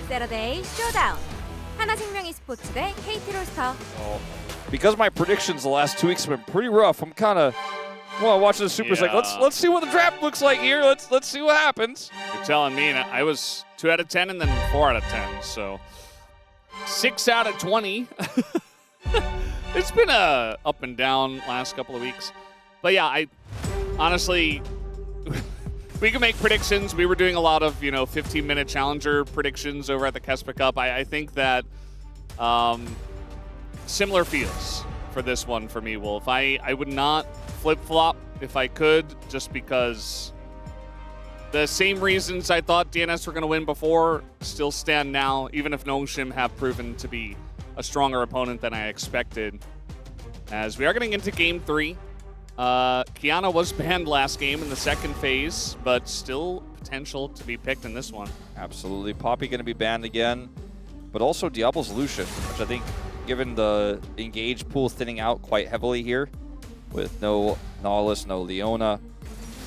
Saturday Showdown. 하나생명 e스포츠 대 KT 롤스터. Because my predictions the last 2 weeks have been pretty rough, I'm kind of watching the Supers like let's see what the draft looks like here. Let's see what happens. You're telling me, and I was 2 out of 10 and then 4 out of 10, so 6 out of 20. It's been a up and down last couple of weeks, but yeah, I honestly. We can make predictions. We were doing a lot of, 15-minute challenger predictions over at the Kespa Cup. I think that similar feels for this one for me, Wolf. I would not flip-flop if I could, just because the same reasons I thought DNS were going to win before still stand now, even if Nongshim have proven to be a stronger opponent than I expected. As we are getting into Game 3. Kiana was banned last game in the second phase, but still potential to be picked in this one. Absolutely. Poppy going to be banned again, but also Diablo's Lucian, which I think, given the engaged pool thinning out quite heavily here, with no Nautilus, no Leona,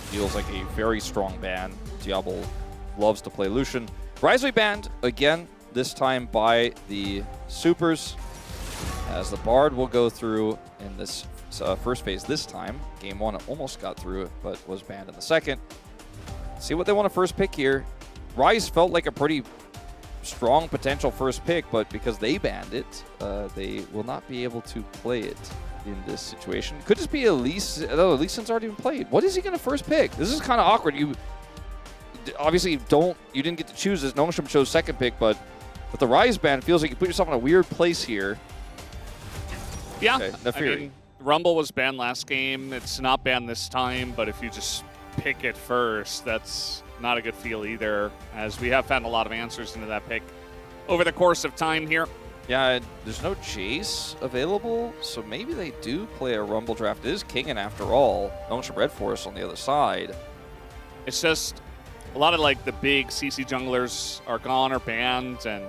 feels like a very strong ban. Diablo loves to play Lucian. Ryze will be banned again, this time by the Supers, as the Bard will go through in this first phase this time. Game 1 almost got through it, but was banned in the second. See what they want to first pick here. Ryze felt like a pretty strong potential first pick, but because they banned it, they will not be able to play it in this situation. Could just be Elise. No, Lee Sin's already been played. What is he going to first pick? This is kind of awkward. You obviously you didn't get to choose this. Nongshim chose second pick, but with the Ryze ban, it feels like you put yourself in a weird place here. Yeah, okay, I mean, Rumble was banned last game. It's not banned this time, but if you just pick it first, that's not a good feel either, as we have found a lot of answers into that pick over the course of time here. Yeah, there's no Jace available, so maybe they do play a Rumble draft. It is Kingen after all. Nongshim Red Forest on the other side. It's just a lot of the big CC junglers are gone or banned, and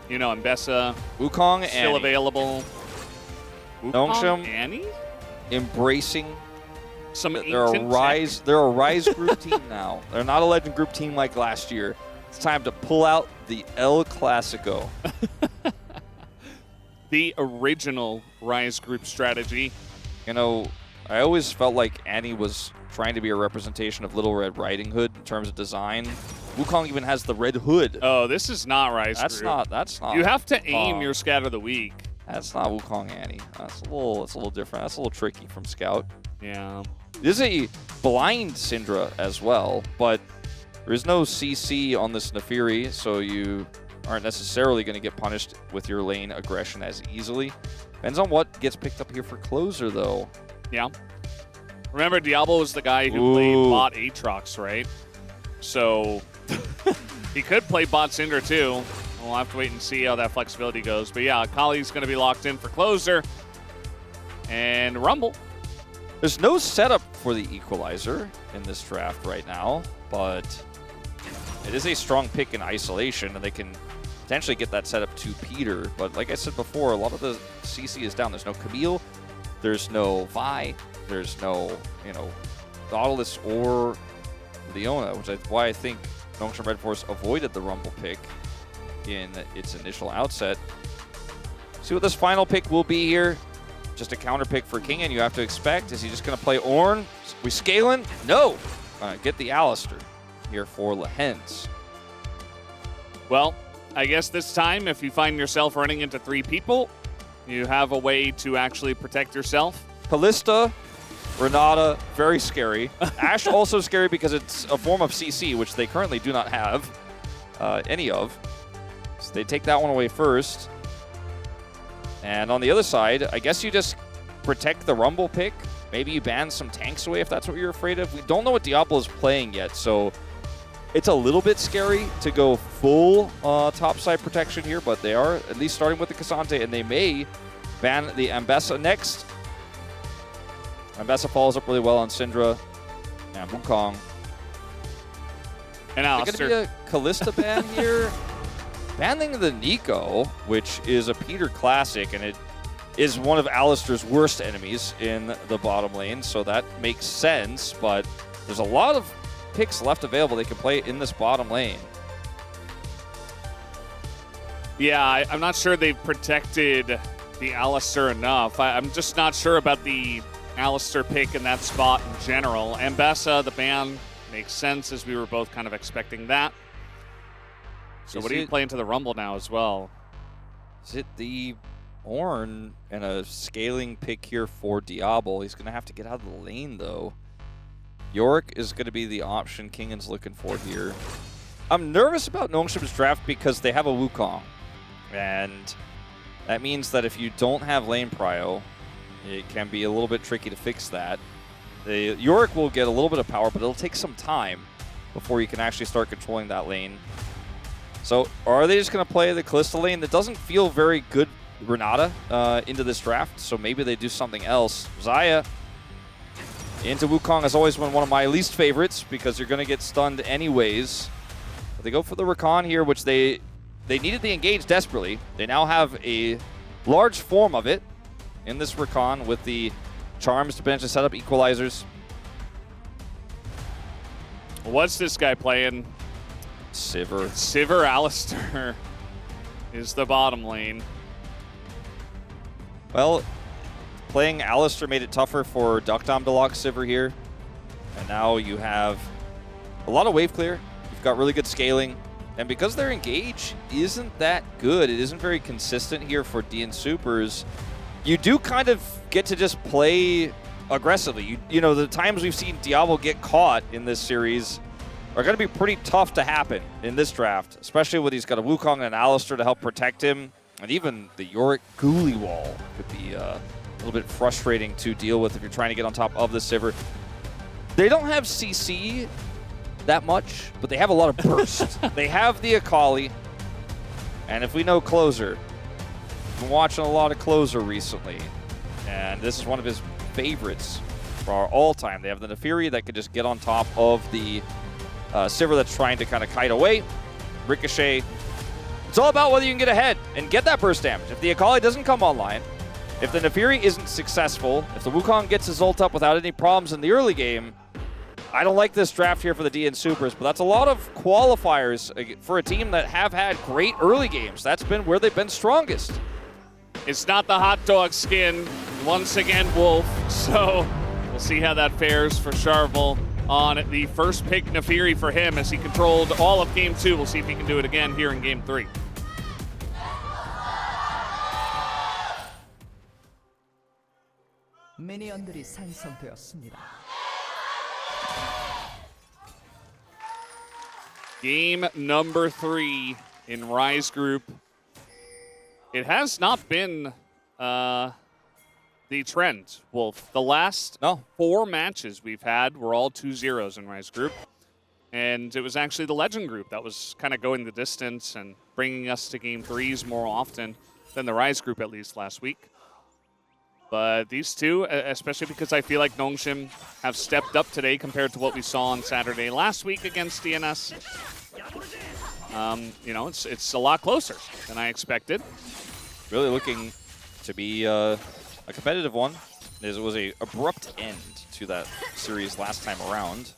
Mbessa Wukong still Annie. Available. Nongshim Annie? Embracing. Some They're a Ryze group team now. They're not a Legend group team like last year. It's time to pull out the El Clasico. The original Ryze group strategy. I always felt like Annie was trying to be a representation of Little Red Riding Hood in terms of design. Wukong even has the red hood. Oh, this is not Ryze group. That's not. You have to aim your Scat of the Week. That's not Wukong Annie. That's a little different. That's a little tricky from Scout. Yeah. This is a blind Syndra as well, but there is no CC on this Naafiri, so you aren't necessarily going to get punished with your lane aggression as easily. Depends on what gets picked up here for closer, though. Yeah. Remember, Diablo was the guy who played bot Aatrox, right? So he could play bot Syndra too. We'll have to wait and see how that flexibility goes. But yeah, Kali's going to be locked in for closer. And Rumble. There's no setup for the Equalizer in this draft right now, but it is a strong pick in isolation, and they can potentially get that setup to Peter. But like I said before, a lot of the CC is down. There's no Camille, there's no Vi, there's no, Nautilus or Leona, which is why I think Nongshim Red Force avoided the Rumble pick in its initial outset. See what this final pick will be here. Just a counter pick for King, and you have to expect, is he just going to play Ornn? We scaling? No. Get the Alistair here for Lehens. Well, I guess this time, if you find yourself running into 3 people, you have a way to actually protect yourself. Kalista, Renata, very scary. Ashe also scary because it's a form of CC, which they currently do not have any of. So they take that one away first. And on the other side, I guess you just protect the Rumble pick. Maybe you ban some tanks away if that's what you're afraid of. We don't know what Diablo is playing yet, so it's a little bit scary to go full topside protection here, but they are at least starting with the Cassante, and they may ban the Mbessa next. Mbessa follows up really well on Syndra and Wukong. And Is it going to be a Kalista ban here? Banning the Nico, which is a Peter classic, and it is one of Alistair's worst enemies in the bottom lane, so that makes sense, but there's a lot of picks left available they can play in this bottom lane. Yeah, I'm not sure they've protected the Alistar enough. I'm just not sure about the Alistar pick in that spot in general. Ambessa, the ban, makes sense as we were both kind of expecting that. So what are you playing to the Rumble now as well? Is it the Ornn and a scaling pick here for Diablo? He's going to have to get out of the lane, though. Yorick is going to be the option Kingan's looking for here. I'm nervous about Nongshim's draft because they have a Wukong. And that means that if you don't have lane prio, it can be a little bit tricky to fix that. The Yorick will get a little bit of power, but it'll take some time before you can actually start controlling that lane. So are they just going to play the Kalista lane? That doesn't feel very good, Renata, into this draft, so maybe they do something else. Xayah into Wukong has always been one of my least favorites because you're going to get stunned anyways. But they go for the Rakan here, which they needed the engage desperately. They now have a large form of it in this Rakan with the charms to potentially set up equalizers. What's this guy playing? Sivir. Sivir Alistar is the bottom lane. Well, playing Alistar made it tougher for Duckdom to lock Sivir here. And now you have a lot of wave clear. You've got really good scaling. And because their engage isn't that good, it isn't very consistent here for DN Supers, you do kind of get to just play aggressively. You know, the times we've seen Diablo get caught in this series are going to be pretty tough to happen in this draft, especially when he's got a Wukong and an Alistar to help protect him. And even the Yorick Ghoulie wall could be a little bit frustrating to deal with if you're trying to get on top of the Sivir. They don't have CC that much, but they have a lot of burst. They have the Akali, and if we know Closer, we've been watching a lot of Closer recently, and this is one of his favorites for our all-time. They have the Nefiri that could just get on top of the Sivir that's trying to kind of kite away. Ricochet. It's all about whether you can get ahead and get that burst damage. If the Akali doesn't come online, if the Nefiri isn't successful, if the Wukong gets his ult up without any problems in the early game, I don't like this draft here for the DN Supers, but that's a lot of qualifiers for a team that have had great early games. That's been where they've been strongest. It's not the hot dog skin, once again, Wolf. So we'll see how that fares for Charvel on the first pick Nefiri for him as he controlled all of Game 2. We'll see if he can do it again here in Game 3. 미니언들이 생성되었습니다. Game number 3 in Rise Group. It has not been the trend, Wolf. The last 4 matches we've had were all 2-0s in Rise Group. And it was actually the Legend Group that was kind of going the distance and bringing us to Game 3s more often than the Rise Group, at least last week. But these two, especially because I feel like Nongshim have stepped up today compared to what we saw on Saturday last week against DNS. You know, it's a lot closer than I expected. Really looking to be a competitive one. It was an abrupt end to that series last time around.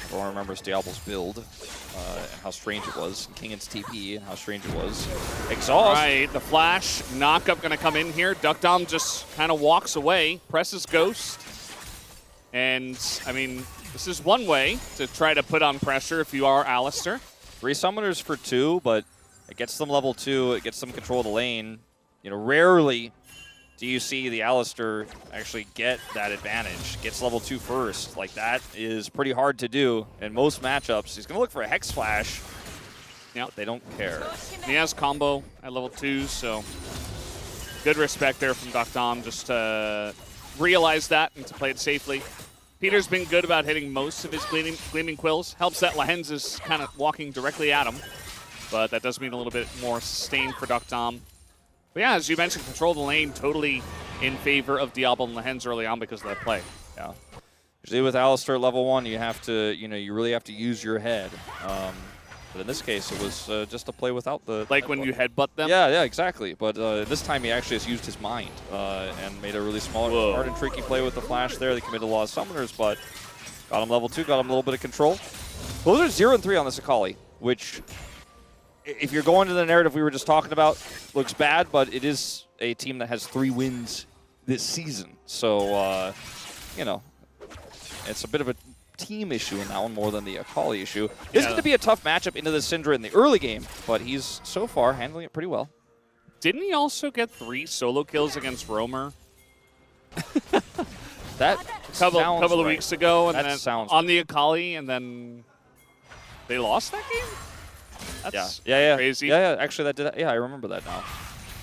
Everyone remembers Diablo's build and how strange it was. Kingan's TP and how strange it was. Exhaust. Right, the flash knockup going to come in here. Duckdom just kind of walks away, presses Ghost. And, I mean, this is one way to try to put on pressure if you are Alistar. 3 summoners for 2, but it gets them level 2. It gets them control of the lane. You know, rarely do you see the Alistar actually get that advantage. Gets level 2 first. Like, that is pretty hard to do in most matchups. He's going to look for a Hex Flash. Yeah, they don't care. He has combo at level 2, so good respect there from Duckdom just to realize that and to play it safely. Peter's been good about hitting most of his Gleaming Quills. Helps that Lehens is kind of walking directly at him, but that does mean a little bit more sustain for Duckdom. But yeah, as you mentioned, control the lane totally in favor of Diablo and Lehens early on because of that play. Yeah. Usually with Alistar level 1, you have to, you really have to use your head. But in this case, it was just a play without the... Like when you headbutt them? Yeah, exactly. But this time he actually just used his mind and made a really smart and tricky play with the flash there. They committed a lot of summoners, but got him level 2, got him a little bit of control. Those are 0 and 3 on this Akali, which if you're going to the narrative we were just talking about, looks bad, but it is a team that has 3 wins this season. So, you know, it's a bit of a team issue in that one more than the Akali issue. It's going to be a tough matchup into the Syndra in the early game, but he's so far handling it pretty well. Didn't he also get 3 solo kills against Roamer? That couple sounds of right. weeks ago, and That then sounds on the Akali, and then they lost that game? That's yeah. crazy. Yeah, actually, that did. Yeah, I remember that now.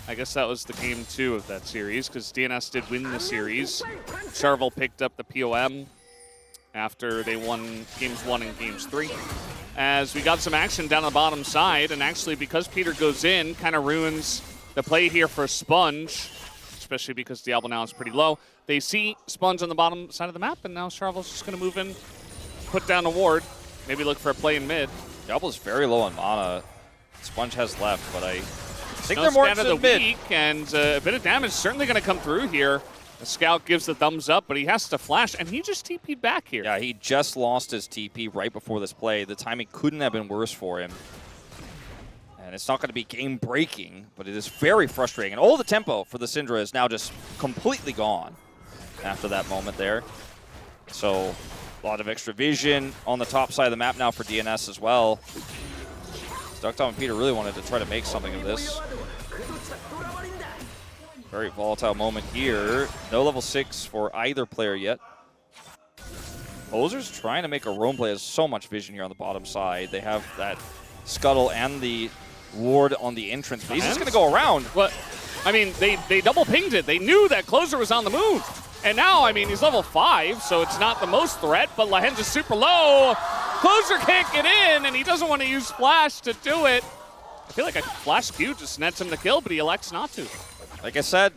I guess that was the game 2 of that series, because DNS did win the series. Charvel picked up the POM after they won games 1 and games 3. As we got some action down the bottom side, and actually because Peter goes in, kind of ruins the play here for Sponge, especially because Diablo now is pretty low. They see Sponge on the bottom side of the map, and now Charvel's just going to move in, put down a ward, maybe look for a play in mid. Diablo's very low on mana. Sponge has left, but I think No they're more scan of the interested in mid. week, and a bit of damage certainly going to come through here. The scout gives the thumbs up, but he has to flash, and he just TP'd back here. Yeah, he just lost his TP right before this play. The timing couldn't have been worse for him. And it's not going to be game-breaking, but it is very frustrating. And all the tempo for the Syndra is now just completely gone after that moment there. So a lot of extra vision on the top side of the map now for DNS as well. Ducktom and Peter really wanted to try to make something of this. Very volatile moment here. No level 6 for either player yet. Poser's trying to make a roam play. Has so much vision here on the bottom side. They have that scuttle and the ward on the entrance, but he's just going to go around. But, I mean, they double pinged it. They knew that Closer was on the move. And now, I mean, he's level 5, so it's not the most threat, but Lahen's is super low. Closer can't get in, and he doesn't want to use Flash to do it. I feel like a Flash Q just nets him the kill, but he elects not to. Like I said,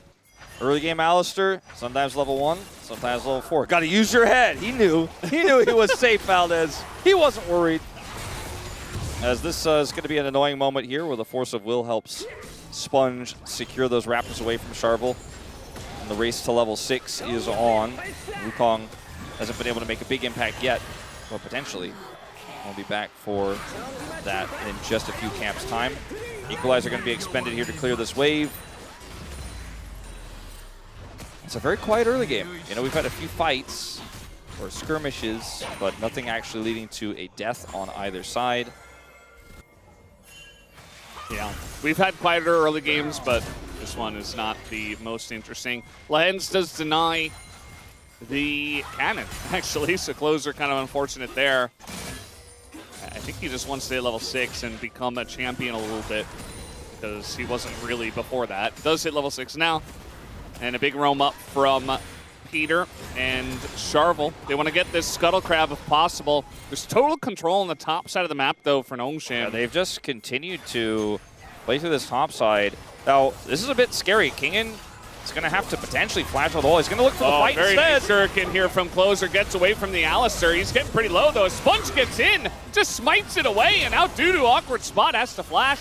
early game Alistair, sometimes level 1, sometimes level 4. Got to use your head. He knew. He knew he was safe, Valdez. He wasn't worried. As this is going to be an annoying moment here where the Force of Will helps Sponge secure those Raptors away from Charvel. And the race to level 6 is on. Wukong hasn't been able to make a big impact yet, but potentially we'll be back for that in just a few camps' time. Equalizer going to be expended here to clear this wave. It's a very quiet early game. You know, we've had a few fights or skirmishes, but nothing actually leading to a death on either side. Yeah, we've had quieter early games, but this one is not the most interesting. Lens does deny the cannon, actually, so Closer kind of unfortunate there. I think he just wants to stay at level 6 and become a champion a little bit, because he wasn't really before that. Does hit level 6 now, and a big roam up from Peter and Charvel. They want to get this Scuttle Crab if possible. There's total control on the top side of the map, though, for Nongshim. Yeah, they've just continued to play through this top side. Now, this is a bit scary. Kingen is going to have to potentially flash out the wall. He's going to look for the fight very instead. nice shuriken here from Closer. Gets away from the Alistair. He's getting pretty low, though. Sponge gets in, just smites it away, and now due to awkward spot, has to flash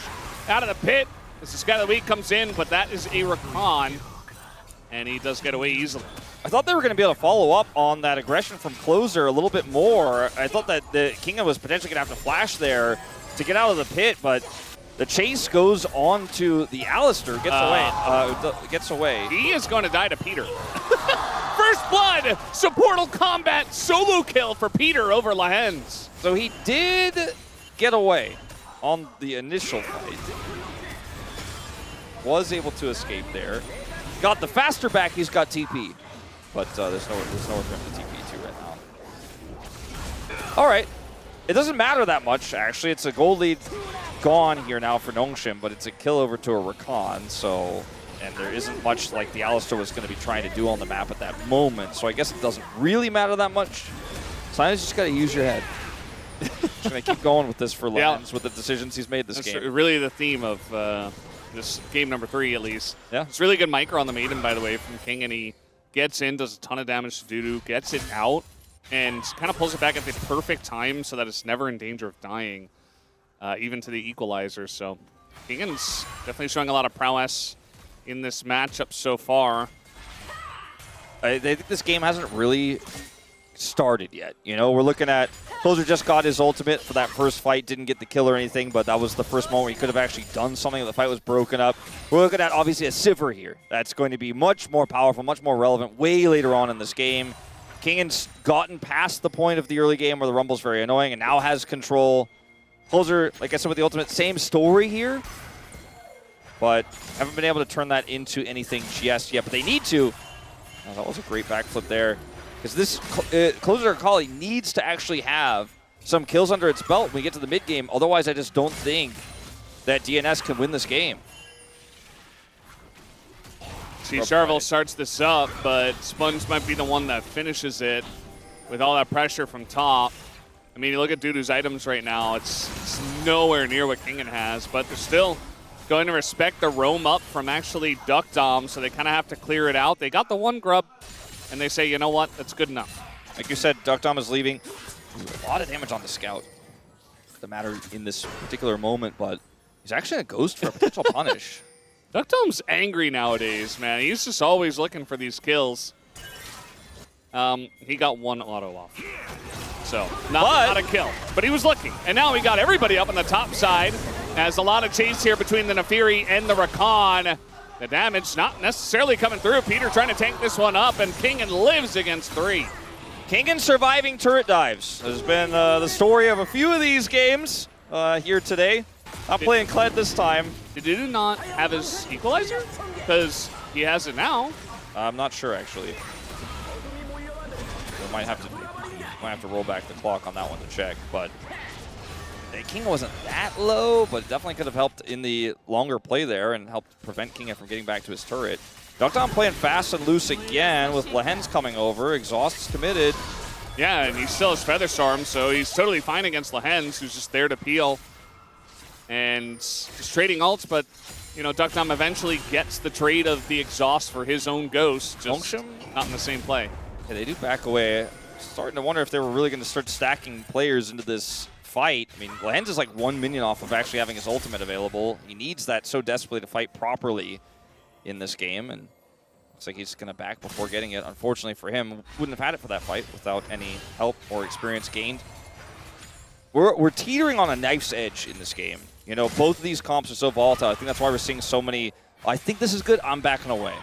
out of the pit. This is Guy of the Week comes in, but that is a Rakan, and he does get away easily. I thought they were going to be able to follow up on that aggression from Closer a little bit more. I thought that the Kingen was potentially going to have to flash there to get out of the pit, but the chase goes on to the Alistair. Gets away. He is going to die to Peter. First blood, supportal combat solo kill for Peter over Lahens. So he did get away on the initial fight. Was able to escape there. Got the faster back, he's got TP. But there's nowhere for him to TP to right now. All right. It doesn't matter that much, actually. It's a gold lead gone here now for Nongshim, but it's a kill over to a Rakan, so... And there isn't much like the Alistair was going to be trying to do on the map at that moment, so I guess it doesn't really matter that much. Sometimes you just got to use your head. Just going to keep going with this for Lens with the decisions he's made this That's game. really the theme of this game number 3, at least. Yeah. It's really good micro on the Maiden, by the way, from King, and he gets in, does a ton of damage to Dudu, gets it out, and kind of pulls it back at the perfect time so that it's never in danger of dying, even to the equalizer. So Kingan's definitely showing a lot of prowess in this matchup so far. I think this game hasn't really started yet. You know, we're looking at Closer just got his ultimate for that first fight, didn't get the kill or anything, but that was the first moment where he could have actually done something. The fight was broken up. We're looking at, obviously, a Sivir here. That's going to be much more powerful, much more relevant way later on in this game. Kingan's gotten past the point of the early game where the Rumble's very annoying and now has control. Closer, like I said with the ultimate, same story here, but haven't been able to turn that into anything just yet, but they need to. Oh, that was a great backflip there. Because this Closer Akali needs to actually have some kills under its belt when we get to the mid game. Otherwise, I just don't think that DNS can win this game. See, Charvel starts this up, but Sponge might be the one that finishes it with all that pressure from top. I mean, you look at Dudu's items right now, it's nowhere near what Kingan has, but they're still going to respect the roam up from actually Duck Dom, so they kind of have to clear it out. They got the one grub, and they say, you know what, that's good enough. Like you said, Duck Dom is leaving. A lot of damage on the scout. The matter in this particular moment, but he's actually a ghost for a potential punish. Duck Dom's angry nowadays, man. He's just always looking for these kills. He got one auto off. So, not a kill, but he was looking. And now we got everybody up on the top side. As a lot of chase here between the Nafiri and the Rakan. The damage not necessarily coming through. Peter trying to tank this one up, and Kingan lives against 3. Kingan surviving turret dives has been the story of a few of these games here today. Not playing Kled this time. Did Dudu not have his equalizer? Because he has it now. I'm not sure, actually. We might have to roll back the clock on that one to check, but King wasn't that low, but definitely could have helped in the longer play there and helped prevent Kingan from getting back to his turret. Duck Dom playing fast and loose again with Lehens coming over. Exhaust's committed. Yeah, and he still has Featherstorm, so he's totally fine against Lehens, who's just there to peel. And just trading ults, but, you know, Duck Dom eventually gets the trade of the exhaust for his own ghost, just not in the same play. Yeah, they do back away. Starting to wonder if they were really going to start stacking players into this fight. I mean, Lehens is like 1 minion off of actually having his ultimate available. He needs that so desperately to fight properly in this game, and looks like he's going to back before getting it. Unfortunately for him, wouldn't have had it for that fight without any help or experience gained. We're teetering on a knife's edge in this game. You know, both of these comps are so volatile. I think that's why we're seeing so many, I think this is good, I'm backing away,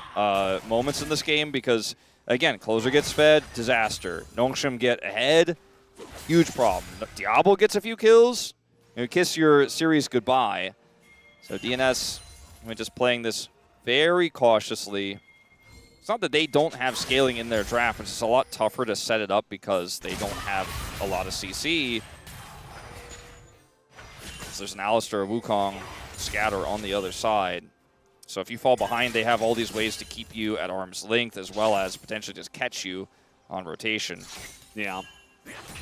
moments in this game because, again, Closer gets fed, disaster. Nongshim get ahead, huge problem. Diablo gets a few kills, you kiss your series goodbye. So DNS, just playing this very cautiously. It's not that they don't have scaling in their draft, it's just a lot tougher to set it up because they don't have a lot of CC. There's an Alistar, a Wukong, Scatter on the other side. So if you fall behind, they have all these ways to keep you at arm's length as well as potentially just catch you on rotation. Yeah.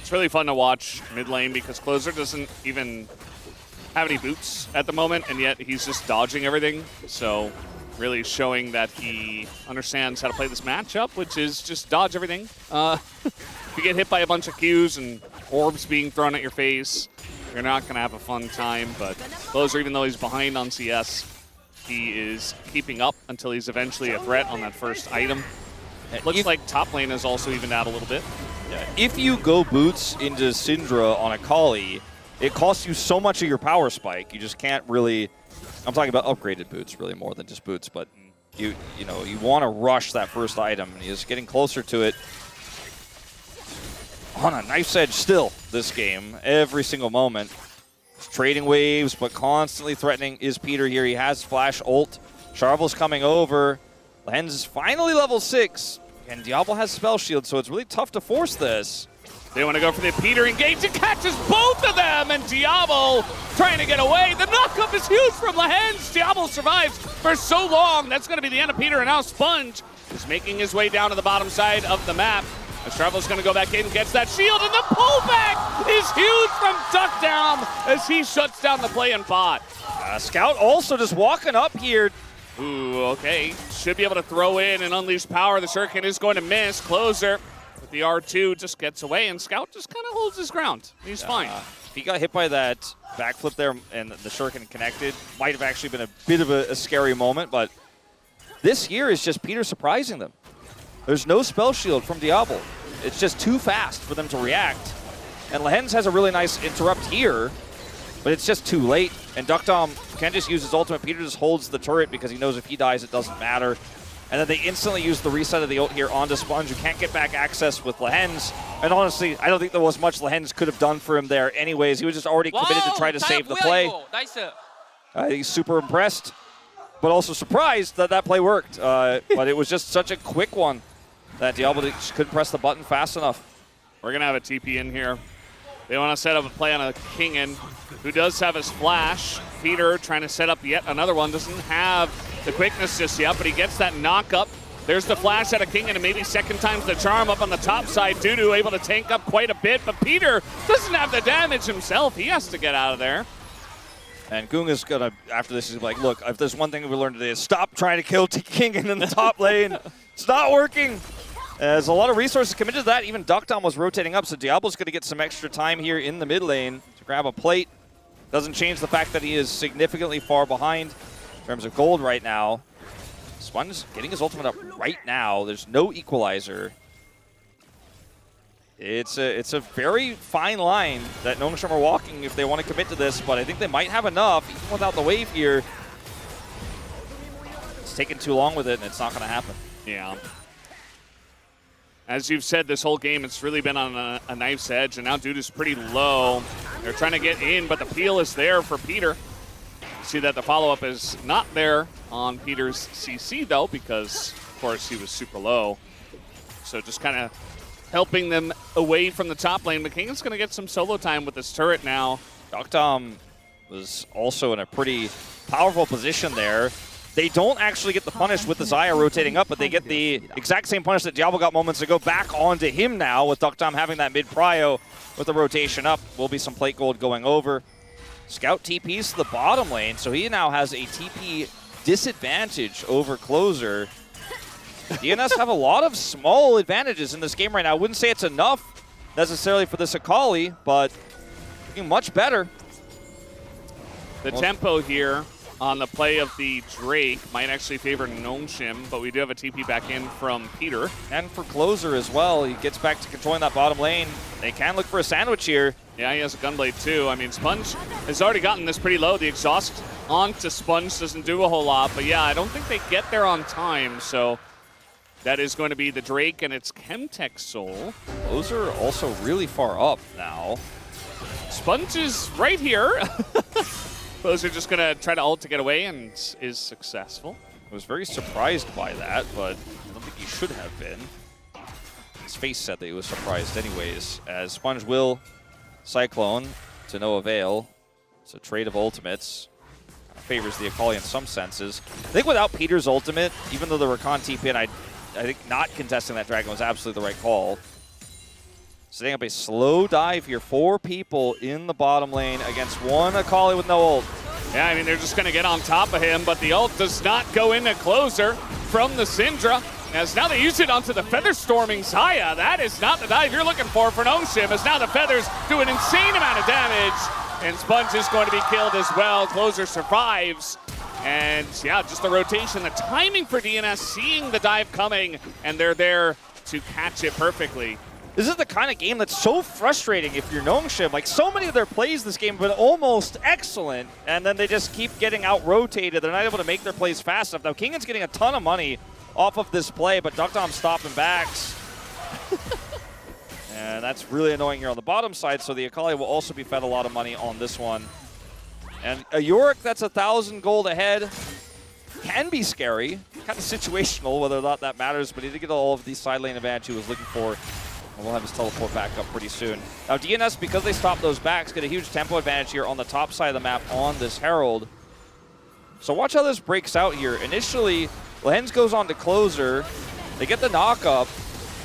It's really fun to watch mid lane because Closer doesn't even have any boots at the moment, and yet he's just dodging everything. So really showing that he understands how to play this matchup, which is just dodge everything. If you get hit by a bunch of Qs and orbs being thrown at your face, you're not going to have a fun time. But Closer, even though he's behind on CS, he is keeping up until he's eventually a threat on that first item. It looks like top lane has also evened out a little bit. Yeah. If you go boots into Syndra on Akali, it costs you so much of your power spike. You just can't really, I'm talking about upgraded boots really more than just boots, but you want to rush that first item, and he's getting closer to it. On a knife's edge still this game, every single moment. He's trading waves, but constantly threatening is Peter here. He has flash ult. Charvel's coming over. Lehens is finally level 6, and Diablo has spell shield, so it's really tough to force this. They want to go for the Peter engage. It catches both of them, and Diablo trying to get away. The knockup is huge from Lehens. Diablo survives for so long. That's going to be the end of Peter, and now Sponge is making his way down to the bottom side of the map. As Travel's going to go back in, gets that shield, and the pullback is huge from Duck Down as he shuts down the play and bot. Scout also just walking up here. Ooh, okay. Should be able to throw in and unleash power. The Shuriken is going to miss. Closer with the R2 just gets away, and Scout just kind of holds his ground. He's fine. If he got hit by that backflip there and the Shuriken connected, might have actually been a bit of a scary moment, but this year is just Peter surprising them. There's no spell shield from Diablo. It's just too fast for them to react. And Lehens has a really nice interrupt here, but it's just too late. And Duckdom can just use his ultimate. Peter just holds the turret because he knows if he dies, it doesn't matter. And then they instantly use the reset of the ult here onto Sponge, who can't get back access with Lehens. And honestly, I don't think there was much Lehens could have done for him there anyways. He was just already committed to try to save the play. He's super impressed, but also surprised that that play worked. But it was just such a quick one that Diablo just couldn't press the button fast enough. We're going to have a TP in here. They want to set up a play on a Kingen, who does have his flash. Peter trying to set up yet another one. Doesn't have the quickness just yet, but he gets that knock up. There's the flash out of Kingen, and maybe second time's the charm up on the top side. Dudu able to tank up quite a bit, but Peter doesn't have the damage himself. He has to get out of there. And Goong is going to, after this, he's like, look, if there's one thing we learned today is stop trying to kill Kingen in the top lane. It's not working. There's a lot of resources committed to that. Even Duckdom was rotating up, so Diablo's going to get some extra time here in the mid lane to grab a plate. Doesn't change the fact that he is significantly far behind in terms of gold right now. Sponge getting his ultimate up right now. There's no equalizer. It's a very fine line that Nongshem are walking if they want to commit to this, but I think they might have enough, even without the wave here. It's taking too long with it, and it's not going to happen. Yeah. As you've said, this whole game, it's really been on a knife's edge, and now Dudu's pretty low. They're trying to get in, but the peel is there for Peter. You see that the follow-up is not there on Peter's CC, though, because, of course, he was super low. So just kind of helping them away from the top lane. But Kingen's going to get some solo time with this turret now. Duckdom was also in a pretty powerful position there. They don't actually get the punish with the Xayah rotating up, but they get the exact same punish that Diablo got moments ago back onto him now, with Duckdom having that mid-prio with the rotation up. Will be some plate gold going over. Scout TPs to the bottom lane, so he now has a TP disadvantage over Closer. DNS have a lot of small advantages in this game right now. I wouldn't say it's enough necessarily for this Akali, but looking much better. The tempo here on the play of the Drake might actually favor Nongshem, but we do have a TP back in from Peter. And for Closer as well, he gets back to controlling that bottom lane. They can look for a sandwich here. Yeah, he has a Gunblade too. I mean, Sponge has already gotten this pretty low. The exhaust onto Sponge doesn't do a whole lot, but yeah, I don't think they get there on time, so that is going to be the Drake, and it's Chemtech Soul. Closer also really far up now. Sponge is right here. Closer just going to try to ult to get away and is successful. I was very surprised by that, but I don't think he should have been. His face said that he was surprised anyways, as Sponge will Cyclone to no avail. It's a trade of ultimates. Favors the Akali in some senses. I think without Peter's ultimate, even though the Rakan TP, and I think not contesting that dragon was absolutely the right call. Setting up a slow dive here. 4 people in the bottom lane against one Akali with no ult. Yeah, I mean, they're just going to get on top of him, but the ult does not go into Closer from the Syndra. As now they use it onto the Feather Storming Xayah. That is not the dive you're looking for Nongshem, as now the Feathers do an insane amount of damage, and Sponge is going to be killed as well. Closer survives. And yeah, just the rotation, the timing for DNS, seeing the dive coming, and they're there to catch it perfectly. This is the kind of game that's so frustrating if you're Nongshem. Like, so many of their plays this game have been almost excellent, and then they just keep getting out-rotated. They're not able to make their plays fast enough. Now, Kingen's getting a ton of money off of this play, but Duckdom's stopping backs. And that's really annoying here on the bottom side, so the Akali will also be fed a lot of money on this one. And a Yorick that's 1,000 gold ahead can be scary. Kind of situational, whether or not that matters, but he did get all of the side lane advantage he was looking for. And we'll have his teleport back up pretty soon. Now DNS, because they stopped those backs, get a huge tempo advantage here on the top side of the map on this Herald. So watch how this breaks out here. Initially, Lehens goes on to Closer. They get the knock up,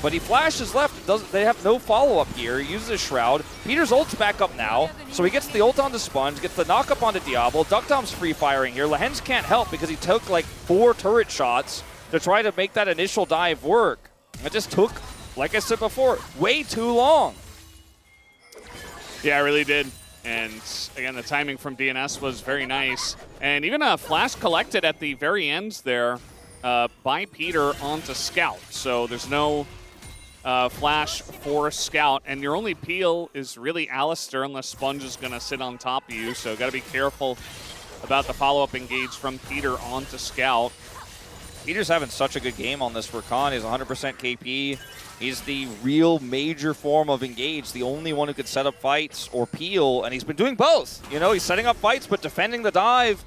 but he flashes left. They have no follow-up here. He uses his Shroud. Peter's ult's back up now, so he gets the ult onto Sponge, gets the knock up onto Diablo. Duckdom's free-firing here. Lehens can't help because he took like 4 turret shots to try to make that initial dive work. It just took, like I said before, way too long. Yeah, I really did. And again, the timing from DNS was very nice. And even a flash collected at the very end there by Peter onto Scout. So there's no flash for Scout, and your only peel is really Alistair unless Sponge is going to sit on top of you, so got to be careful about the follow-up engage from Peter onto Scout. Peter's having such a good game on this Rakan. He's 100% KP. He's the real major form of engage, the only one who could set up fights or peel, and he's been doing both. You know, he's setting up fights, but defending the dive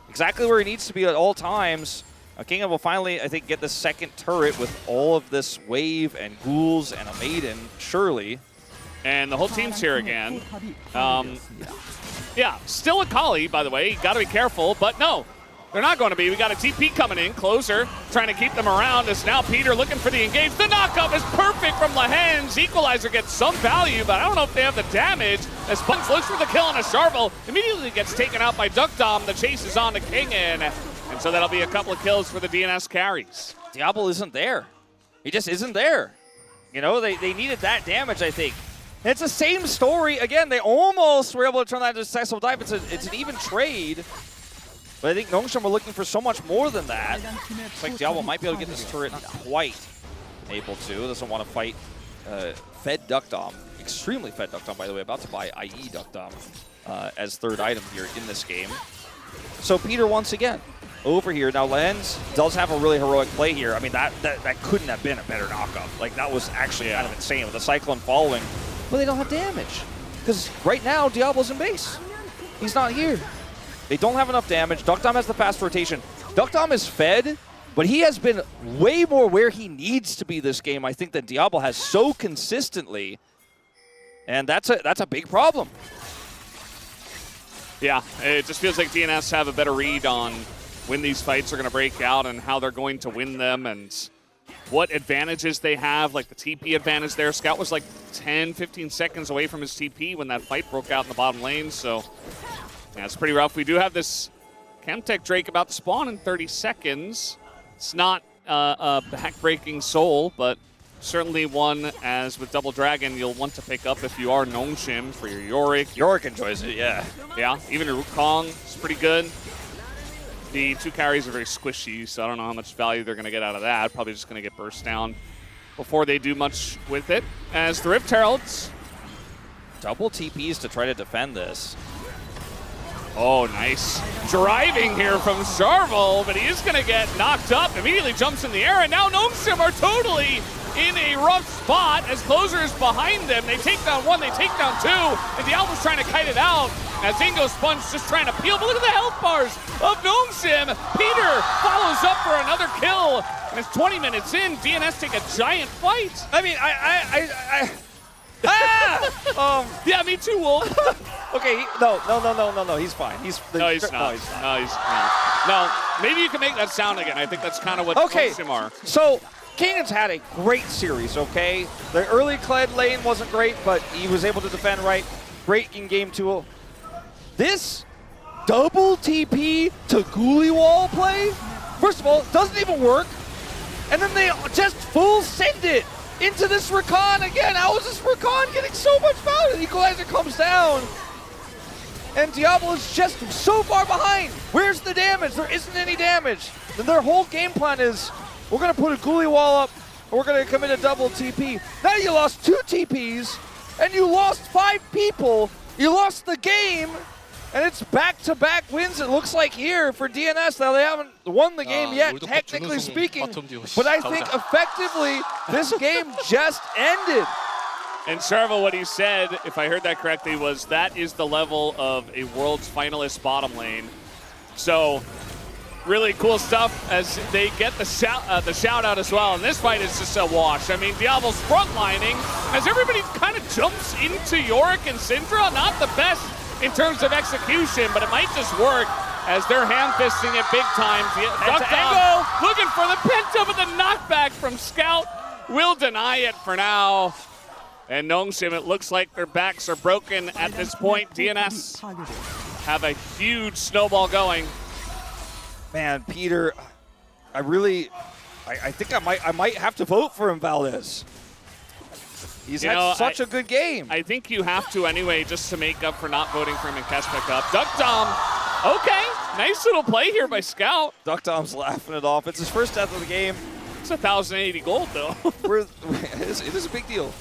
exactly where he needs to be at all times. King will finally, I think, get the second turret with all of this wave and ghouls and a maiden, surely. And the whole team's here again. Yeah, still a Kali, by the way. Got to be careful, but no. They're not going to be. We got a TP coming in, closer, trying to keep them around. As now Peter looking for the engage. The knockup is perfect from Lahen's. Equalizer gets some value, but I don't know if they have the damage. As Sponge looks for the kill on a Sharvel, immediately gets taken out by Duckdom. The chase is on to Kingen, and so that'll be a couple of kills for the DNS carries. Diablo isn't there. He just isn't there. You know, they needed that damage, I think. And it's the same story. Again, they almost were able to turn that into a successful dive. It's an even trade. But I think Nongshim were looking for so much more than that. Looks like Diablo might be able to get this turret, not quite able to. Doesn't want to fight Fed Duckdom. Extremely Fed Duckdom, by the way. About to buy IE Duckdom as third item here in this game. So Peter once again over here. Now Lens does have a really heroic play here. I mean, that couldn't have been a better knockup. Like, that was actually kind of insane with the Cyclone following. But they don't have damage. Because right now, Diablo's in base. He's not here. They don't have enough damage. Duckdom has the fast rotation. Duckdom is fed, but he has been way more where he needs to be this game, I think, than Diablo has so consistently. And that's a big problem. Yeah, it just feels like DNS have a better read on when these fights are going to break out and how they're going to win them and what advantages they have, like the TP advantage there. Scout was like 10, 15 seconds away from his TP when that fight broke out in the bottom lane, so yeah, it's pretty rough. We do have this Chemtech Drake about to spawn in 30 seconds. It's not a back-breaking soul, but certainly one, as with Double Dragon, you'll want to pick up if you are Nongshim for your Yorick. Yorick enjoys it, yeah. Yeah, even your Wukong is pretty good. The two carries are very squishy, so I don't know how much value they're going to get out of that. Probably just going to get burst down before they do much with it. As the Rift Heralds. Double TPs to try to defend this. Oh, nice. Driving here from Sharvel, but he is going to get knocked up. Immediately jumps in the air, and now Nongshim are totally in a rough spot as Closer is behind them. They take down one, they take down two, and Diablo's trying to kite it out. As Ingo Sponge just trying to peel, but look at the health bars of Nongshim. Peter follows up for another kill, and it's 20 minutes in. DNS take a giant fight. I mean, Yeah, me too, Wolf. Okay, no, he's fine. No, he's not. No, maybe you can make that sound again. I think that's kind of what Nongshim are. So, Kangan's had a great series, okay? The early Kled lane wasn't great, but he was able to defend right. Great in game 2. This double TP to Ghoulie Wall play, first of all, doesn't even work. And then they just full send it into this Rakan again. How is this Rakan getting so much value? The Equalizer comes down. And Diablo is just so far behind. Where's the damage? There isn't any damage. And their whole game plan is, we're going to put a Ghoulie Wall up, and we're going to commit a double TP. Now you lost 2 TPs, and you lost 5 people. You lost the game, and it's back-to-back wins, it looks like, here for DNS. Now, they haven't won the game yet, technically speaking, but I think effectively this game just ended. And Sharvel, what he said, if I heard that correctly, was that is the level of a Worlds finalist bottom lane. So, really cool stuff as they get the shout out as well. And this fight is just a wash. I mean, Diablo's frontlining as everybody kind of jumps into Yorick and Syndra. Not the best in terms of execution, but it might just work as they're ham-fisting it big time. Duckdom looking for the penta, but the knockback from Scout will deny it for now. And Nongshim, it looks like their backs are broken at this point. DNS have a huge snowball going. Man, Peter, I think I might have to vote for him, Valdez. He's had such a good game. I think you have to anyway, just to make up for not voting for him and catch back up. Duckdom, okay, nice little play here by Scout. Duckdom's laughing it off. It's his first death of the game. It's 1,080 gold, though. It is a big deal.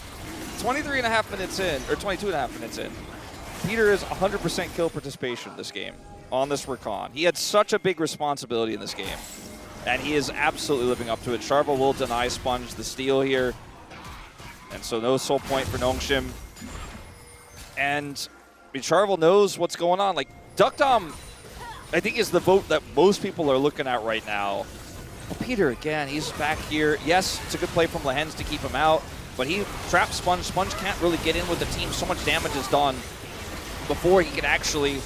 23.5 minutes in, or 22.5 minutes in. Peter is 100% kill participation this game on this Rakan. He had such a big responsibility in this game, and he is absolutely living up to it. Sharva will deny Sponge the steal here, and so no soul point for Nongshim. And I mean, Charvel knows what's going on. Like, Duckdom, I think, is the vote that most people are looking at right now. Well, Peter, again, he's back here. Yes, it's a good play from Lehens to keep him out, but he traps Sponge. Sponge can't really get in with the team. So much damage is done before he can actually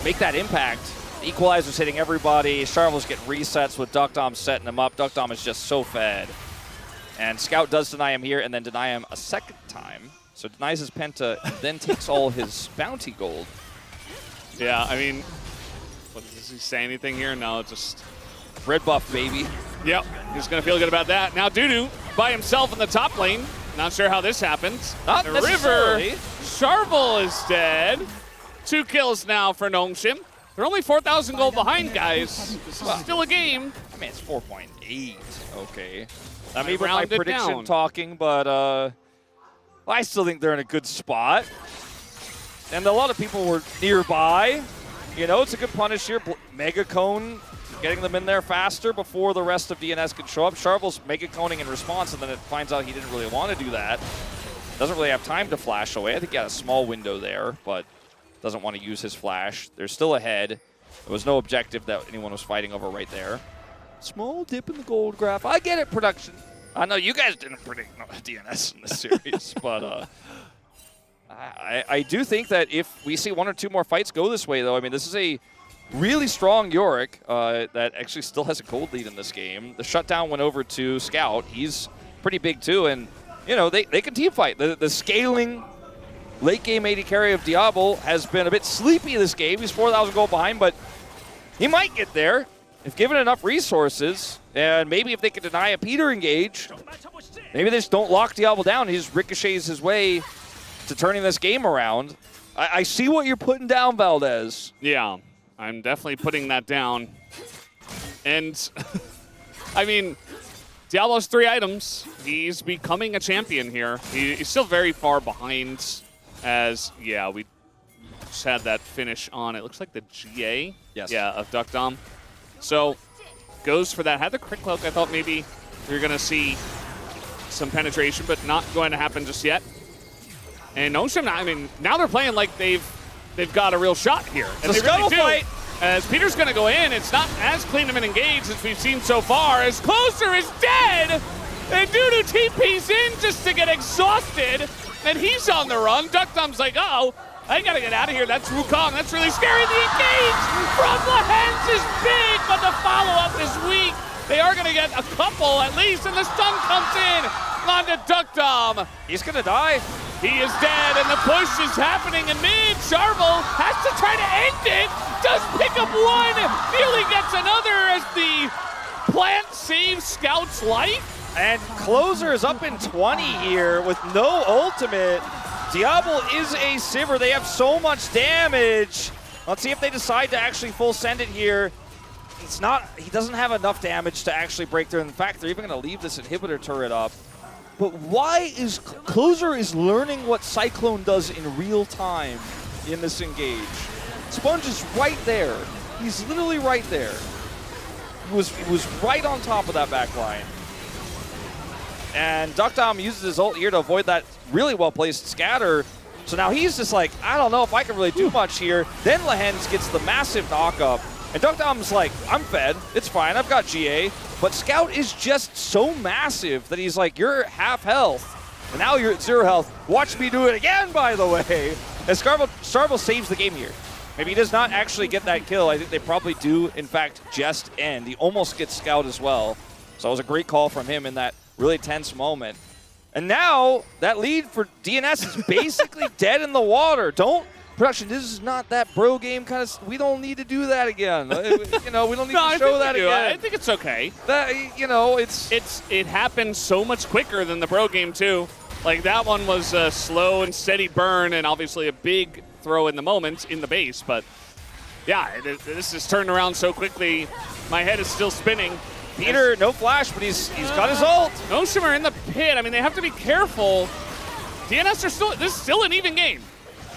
make that impact. The equalizer's hitting everybody. Charvel's getting resets with Duckdom setting him up. Duckdom is just so fed. And Scout does deny him here and then deny him a second time. So denies his Penta, then takes all his bounty gold. Yeah, I mean, does he say anything here? No, just... Red buff, baby. Yep, he's going to feel good about that. Now Dudu by himself in the top lane. Not sure how this happens. Not the necessarily. River. Charvel is dead. 2 kills now for Nongshim. They're only 4,000 gold behind, guys. This is still a game. I mean, it's 4.8. Okay. I mean, my rounded prediction down. talking, but I still think they're in a good spot. And a lot of people were nearby. You know, it's a good punish here. Mega Cone, getting them in there faster before the rest of DNS can show up. Charvel's Mega Coning in response, and then it finds out he didn't really want to do that. Doesn't really have time to flash away. I think he had a small window there, but doesn't want to use his flash. They're still ahead. There was no objective that anyone was fighting over right there. Small dip in the gold graph. I get it, production. I know you guys didn't predict DNS in this series, but I do think that if we see 1 or 2 more fights go this way, though, I mean, this is a really strong Yorick that actually still has a gold lead in this game. The shutdown went over to Scout. He's pretty big, too, and, you know, they can team fight. The scaling late game AD carry of Diablo has been a bit sleepy this game. He's 4,000 gold behind, but he might get there if given enough resources. And maybe if they can deny a Peter engage, maybe they just don't lock Diablo down. He just ricochets his way to turning this game around. I see what you're putting down, Valdez. Yeah, I'm definitely putting that down. And, I mean, Diablo's 3 items. He's becoming a champion here. He's still very far behind as, yeah, we just had that finish on, it looks like the GA. Yes. Yeah, of Duckdom. So, goes for that. Had the crit cloak. I thought maybe we were going to see some penetration, but not going to happen just yet. And Nongshim, I mean, now they're playing like they've got a real shot here. And the they really do. fight. As Peter's going to go in, it's not as clean of an engage as we've seen so far. As Closer is dead, and Dudu TP's in just to get exhausted, and he's on the run. Duckdom's like, uh-oh, I gotta get out of here. That's Wukong. That's really scary. The engage from Lehens is big, but the follow-up is weak. They are going to get a couple at least, and the stun comes in onto Duckdom. He's going to die. He is dead, and the push is happening in mid. Charvel has to try to end it. Does pick up one. Nearly gets another as the plant saves Scout's life. And Closer is up in 20 here with no ultimate. Diablo is a Sivir. They have so much damage. Let's see if they decide to actually full send it here. It's not, he doesn't have enough damage to actually break through. In fact, they're even going to leave this inhibitor turret up. But why is Closer is learning what Cyclone does in real time in this engage? Sponge is right there. He's literally right there. He was right on top of that back line. And Duckdom uses his ult here to avoid that really well-placed scatter. So now he's just like, I don't know if I can really do much here. Then Lehens gets the massive knock-up. And Duckdom's like, I'm fed. It's fine. I've got GA. But Scout is just so massive that he's like, you're half health. And now you're at 0 health. Watch me do it again, by the way. And Starvel saves the game here. Maybe he does not actually get that kill. I think they probably do, in fact, just end. He almost gets Scout as well. So it was a great call from him in that really tense moment. And now that lead for DNS is basically dead in the water. Production, this is not that bro game kind of. We don't need to do that again. You know, we don't need to show that again. I think it's okay. That, you know, it happened so much quicker than the bro game too. Like that one was a slow and steady burn, and obviously a big throw in the moment in the base. But yeah, this is turned around so quickly. My head is still spinning. Peter, no flash, but he's got his ult. Noshim are in the pit. I mean, they have to be careful. DNS are still, this is still an even game.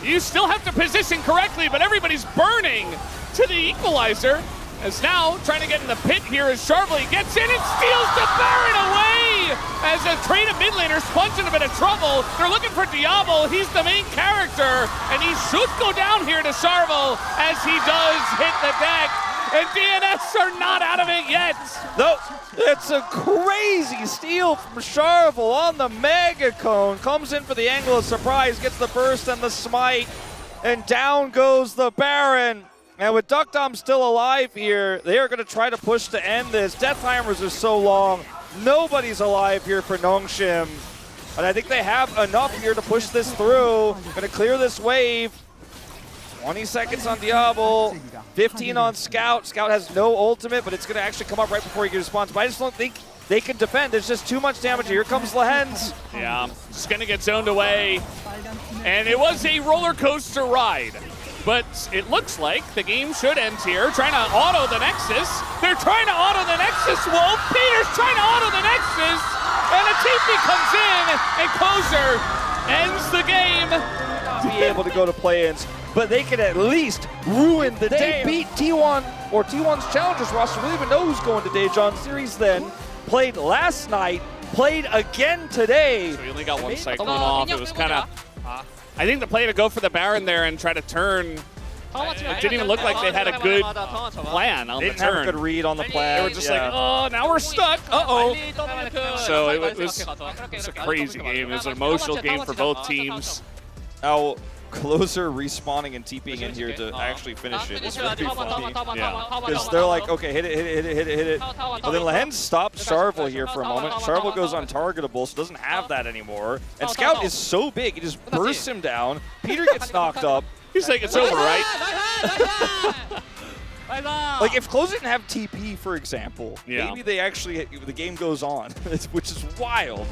You still have to position correctly, but everybody's burning to the equalizer. As now, trying to get in the pit here as Sharvely gets in and steals the Baron away! As a trade of mid laners plunged in a bit of trouble. They're looking for Diablo. He's the main character, and he should go down here to Sharvely as he does hit the deck. And DNS are not out of it yet. No, it's a crazy steal from Sharvely on the Mega Cone. Comes in for the angle of surprise, gets the burst and the smite, and down goes the Baron. And with Duckdom still alive here, they are going to try to push to end this. Death Timers are so long. Nobody's alive here for Nongshim. And I think they have enough here to push this through. Going to clear this wave. 20 seconds on Diablo, 15 on Scout. Scout has no ultimate, but it's going to actually come up right before he gets response. But I just don't think they can defend. There's just too much damage. Here comes Lehens. Yeah, just going to get zoned away. And it was a roller coaster ride. But it looks like the game should end here. Trying to auto the Nexus. They're trying to auto the Nexus, Wolf. Peter's trying to auto the Nexus. And a TP comes in, and Closer ends the game. Be able to go to play-ins, but they can at least ruin the day. They beat T1, or T1's Challengers roster. We don't even know who's going to Daejeon. Series then played last night, played again today. So we only got one Cyclone off. It was kind of... I think the play to go for the Baron there and try to turn, it didn't even look like they had a good plan on the turn. They didn't have a good read on the plan. They were just like, oh, now we're stuck. Uh-oh. So it was a crazy game. It was an emotional game for both teams. Now, Closer respawning and TPing in here to actually finish it is really funny. Yeah. Because they're like, okay, hit it. But then Lehens stops Sharvely here for a moment. Sharvely goes untargetable, so doesn't have that anymore. And Scout is so big, he just bursts him down. Peter gets knocked up. He's like, it's over, right? Like, if Closer didn't have TP, for example, yeah, maybe they actually, the game goes on, which is wild.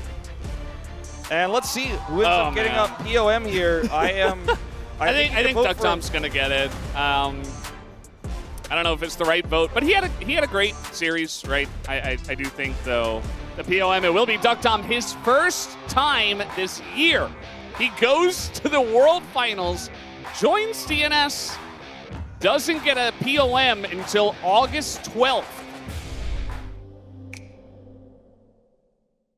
And let's see who ends up getting up POM here. I think Duckdom's gonna get it. I don't know if it's the right vote, but he had a great series, right? I do think though the POM, it will be Duckdom, his first time this year. He goes to the World Finals, joins DNS, doesn't get a POM until August 12th.